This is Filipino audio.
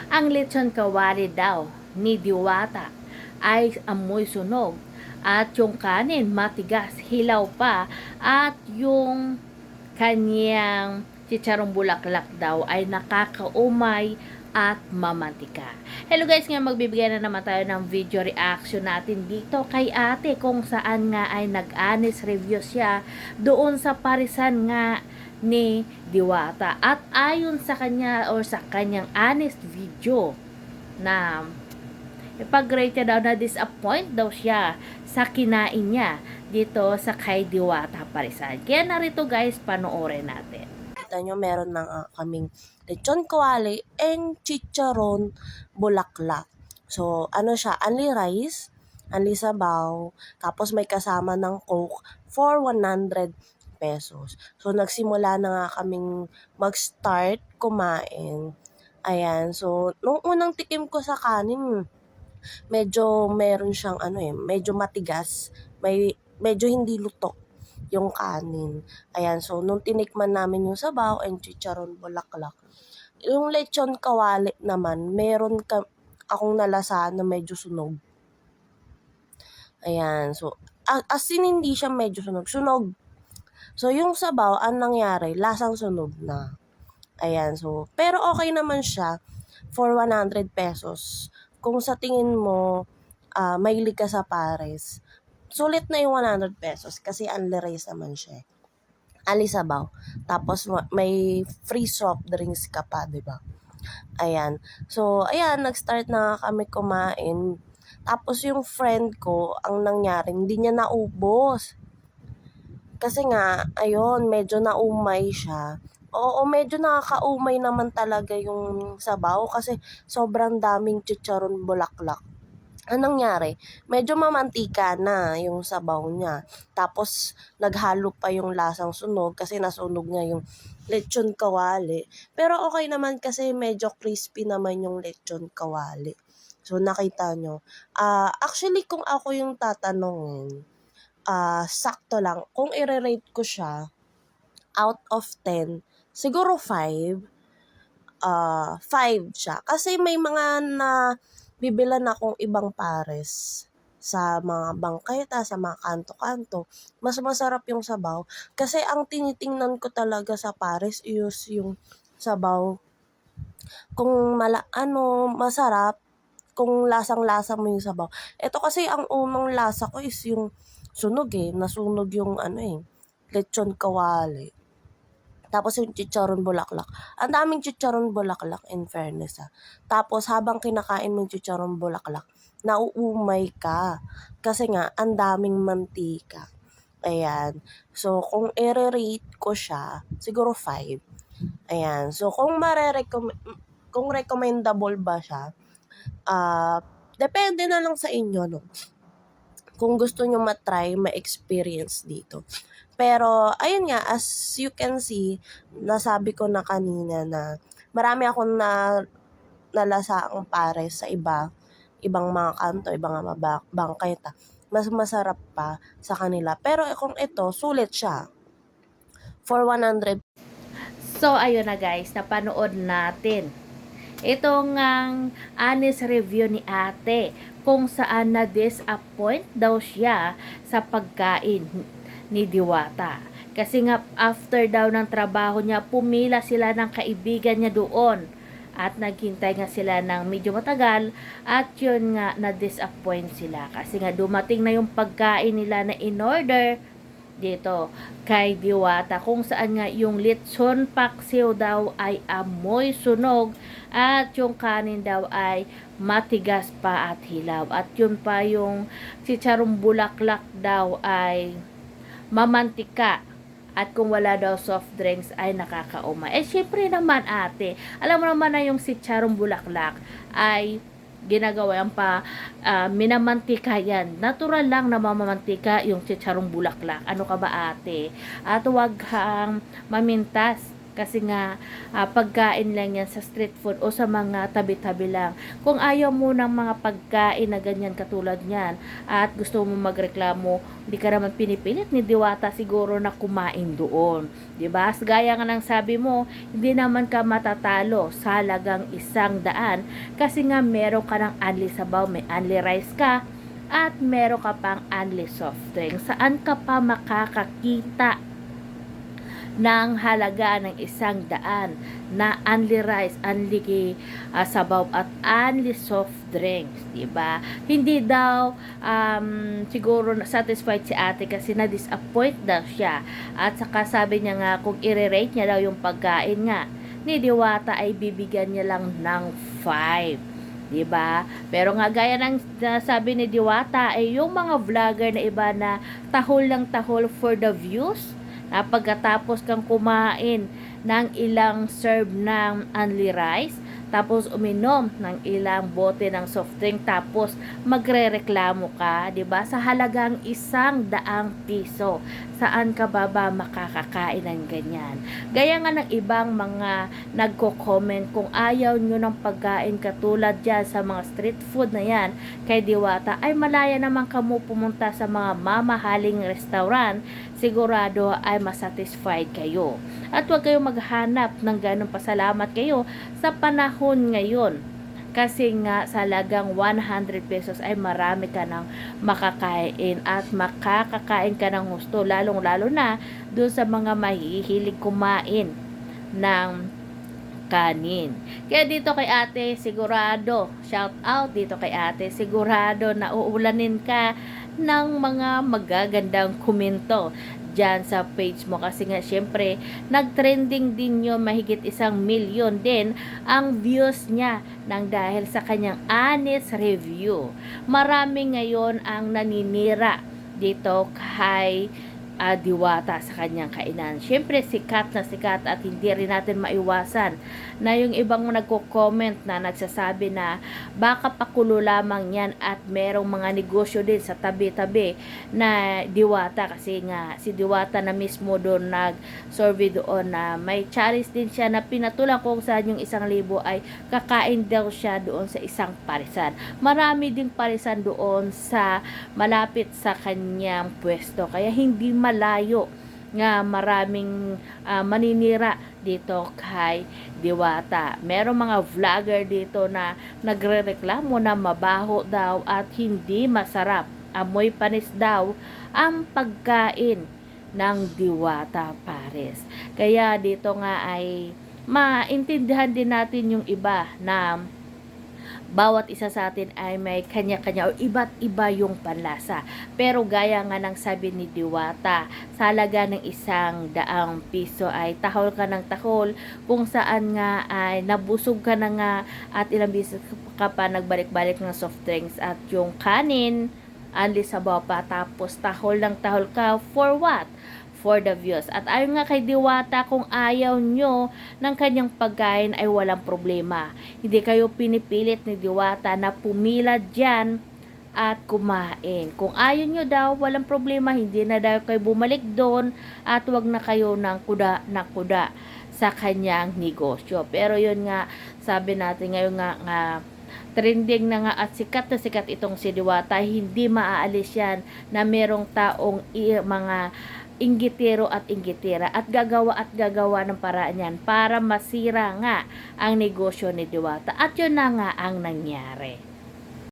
Ang lechon kawali daw ni Diwata ay amoy sunog at yung kanin matigas, hilaw pa at yung kanyang chicharong bulaklak daw ay nakakaumay at mamantika. Hello guys, ngayon magbibigay na naman tayo ng video reaction natin dito kay ate kung saan nga ay nag-honest review siya doon sa parisan nga ni Diwata. At ayon sa kanya or sa kanyang honest video na ipag-rate niya daw na disappoint daw siya sa kinain niya dito sa kay Diwata Parisan. Kaya narito guys, panoorin natin. Kita nyo, meron na kaming lechon kawali and chicharon bulaklak. So, ano siya, only rice, only sabaw, tapos may kasama ng coke for 100 pesos. So, nagsimula na nga kaming mag-start kumain. Ayan, so, nung unang tikim ko sa kanin, medyo meron siyang medyo matigas, medyo hindi luto yung kanin. Ayan, so nung tinikman namin yung sabaw and chicharon bulaklak, yung lechon kawali naman, meron akong nalasahan na medyo sunog. Ayan, so as in hindi siya medyo sunog. So yung sabaw, ang nangyari, lasang sunog na. Ayan, so pero okay naman siya for 100 pesos. Kung sa tingin mo, mahilig ka sa pares, sulit na yung 100 pesos kasi only rice naman siya. Ali sabaw. Tapos may free soft drinks ka pa, 'di ba? Ayan. So, ayan, nag-start na kami kumain. Tapos yung friend ko, ang nangyari, hindi niya naubos. Kasi nga, ayun, medyo naumay siya. Oo, medyo nakakaumay naman talaga yung sabaw kasi sobrang daming chicharon bulaklak. Anong nangyari? Medyo mamantika na yung sabaw niya. Tapos, naghalo pa yung lasang sunog kasi nasunog nga yung lechon kawali. Pero okay naman kasi medyo crispy naman yung lechon kawali. So, nakita nyo. Actually, kung ako yung tatanungin, sakto lang. Kung i-rate ko siya, out of 10, siguro 5. 5 siya. Kasi may mga bibilan akong ibang pares sa mga bangketa, sa mga kanto-kanto. Mas masarap yung sabaw. Kasi ang tinitingnan ko talaga sa pares is yung sabaw. Kung masarap, kung lasang-lasa mo yung sabaw. Ito kasi ang unang lasa ko is yung sunog nasunog yung lechon kawali. Tapos yung chicharon bulaklak. Ang daming chicharon bulaklak in fairness Tapos habang kinakain mo yung chicharon bulaklak, nauumay ka. Kasi nga, ang daming mantika. Ayan. So, kung i-rate ko siya, siguro 5. Ayan. So, kung recommendable ba siya, depende na lang sa inyo, no? Kung gusto nyo matry, ma-experience dito. Pero, ayun nga, as you can see, nasabi ko na kanina na marami akong nalasaang pares sa ibang mga kanto, ibang mga bangketa. Mas masarap pa sa kanila. Pero kung ito, sulit siya. For 100. So, ayun na guys, napanood natin itong honest review ni ate kung saan na-disappoint daw siya sa pagkain ni Diwata. Kasi nga after daw ng trabaho niya, pumila sila ng kaibigan niya doon at naghintay nga sila ng medyo matagal at yun nga na-disappoint sila kasi nga dumating na yung pagkain nila na in order dito kay Diwata kung saan nga yung lechon paksiw daw ay amoy sunog at yung kanin daw ay matigas pa at hilaw at yun pa yung chicharong bulaklak daw ay mamantika at kung wala daw soft drinks ay nakakauma. Syempre naman ate, alam mo naman na yung chicharong bulaklak ay ginagawa yan pa minamantika yan. Natural lang na mamamantika yung chicharong bulaklak. Ano ka ba ate? At huwag kang mamintas Kasi nga, pagkain lang yan sa street food o sa mga tabi-tabi lang. Kung ayaw mo ng mga pagkain na ganyan katulad niyan at gusto mo magreklamo, hindi ka naman pinipilit ni Diwata siguro na kumain doon. Diba? Gaya nga ng sabi mo, hindi naman ka matatalo sa halagang 100 kasi nga meron ka ng unli sabaw, may unli rice ka, at meron ka pang unli soft drink. Saan ka pa makakakita ng halaga ng 100 na unli rice, unli sabaw at unli soft drinks, diba? Hindi daw siguro satisfied si ate kasi na-disappoint daw siya. At saka sabi niya nga kung i-rate niya daw yung pagkain nga ni Diwata ay bibigyan niya lang ng 5. Diba? Pero nga gaya ng sabi ni Diwata ay yung mga vlogger na iba na tahol lang tahol for the views na pagkatapos kang kumain ng ilang serve ng unli rice, tapos uminom ng ilang bote ng soft drink, tapos magrereklamo ka, 'di ba? Sa halagang 100 piso. Saan ka ba makakakain ng ganyan? Gaya nga ng ibang mga nagko-comment kung ayaw nyo ng pagkain katulad dyan sa mga street food na yan kay Diwata, ay malaya naman kamo pumunta sa mga mamahaling restaurant, sigurado ay masatisfied kayo. At huwag kayong maghanap ng ganong pasalamat kayo sa panahon ngayon. Kasi nga sa halagang 100 pesos ay marami ka nang makakain at makakakain ka ng gusto, lalong-lalo na doon sa mga mahihilig kumain ng kanin. Kaya dito kay ate, sigurado, shout out dito kay ate, sigurado na uulanin ka ng mga magagandang komento dyan sa page mo kasi nga syempre nagtrending din yun, mahigit 1,000,000 din ang views niya nang dahil sa kanyang honest review. Marami ngayon ang naninira dito kay Diwata sa kanyang kainan. Syempre sikat na sikat at hindi rin natin maiwasan na yung ibang nagko-comment na nagsasabi na baka pakulo lamang yan at merong mga negosyo din sa tabi-tabi na Diwata, kasi nga si Diwata na mismo doon nag-survey doon na may challenge din siya na pinatulang kung saan yung 1,000 ay kakain daw siya doon sa isang parisan. Marami din parisan doon sa malapit sa kanyang pwesto, kaya hindi malayo nga maraming maninira dito kay Diwata. Merong mga vlogger dito na nagrereklamo na mabaho daw at hindi masarap, amoy panis daw ang pagkain ng Diwata Pares. Kaya dito nga ay maintindihan din natin yung iba na bawat isa sa atin ay may kanya-kanya o iba't iba yung panlasa. Pero gaya nga ng sabi ni Diwata, sa halaga ng 100 piso ay tahol ka ng tahol, kung saan nga ay nabusog ka na nga at ilang beses ka pa nagbalik-balik ng soft drinks at yung kanin, anli sabaw pa, tapos tahol ng tahol ka for what? For the views. At ayon nga kay Diwata, kung ayaw nyo ng kanyang pagkain ay walang problema. Hindi kayo pinipilit ni Diwata na pumila dyan at kumain. Kung ayaw nyo daw, walang problema, hindi na daw kayo bumalik doon at wag na kayo ng kuda na kuda sa kanyang negosyo. Pero yun nga, sabi natin ngayon nga trending na nga at sikat na sikat itong si Diwata, hindi maaalis yan na merong taong mga inggitero at inggitera at gagawa ng paraan yan para masira nga ang negosyo ni Diwata. At yun na nga ang nangyari.